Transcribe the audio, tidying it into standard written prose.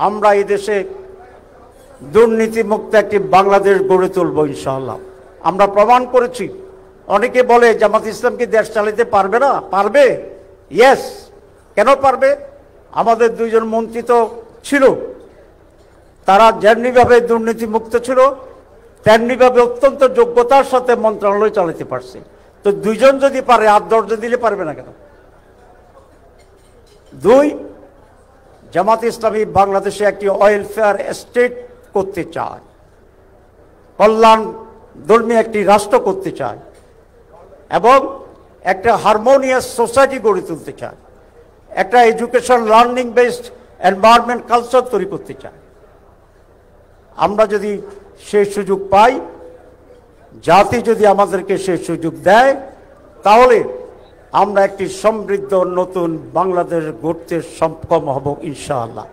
আমরা এই দেশে দুর্নীতিমুক্ত একটি বাংলাদেশ গড়ে তুলব ইনশাআল্লাহ। আমরা প্রমাণ করেছি। অনেকে বলে জামাত ইসলাম কি দেশ চালাতে পারবে না? পারবে। ইয়েস, কেন পারবে? আমাদের দুইজন মন্ত্রী তো ছিল, তারা যেমনিভাবে দুর্নীতিমুক্ত ছিল তেমনিভাবে অত্যন্ত যোগ্যতার সাথে মন্ত্রণালয় চালাতে পারছে। তো দুইজন যদি পারে, আর 10 জন দিলে পারবে না কেন? 2, জামাত ইসলামী বাংলাদেশে একটি ওয়েলফেয়ার স্টেট করতে চায়, কল্যাণ ধর্মী একটি রাষ্ট্র করতে চায় এবং একটা হারমোনিয়াস সোসাইটি গড়ে তুলতে চায়, একটা education learning based environment culture তৈরি করতে চায়। আমরা যদি সেই সুযোগ পাই, জাতি যদি আমাদেরকে সেই সুযোগ দেয়, তাহলে আমরা একটি সমৃদ্ধ নতুন বাংলাদেশ গড়তে সক্ষম হব ইনশাআল্লাহ।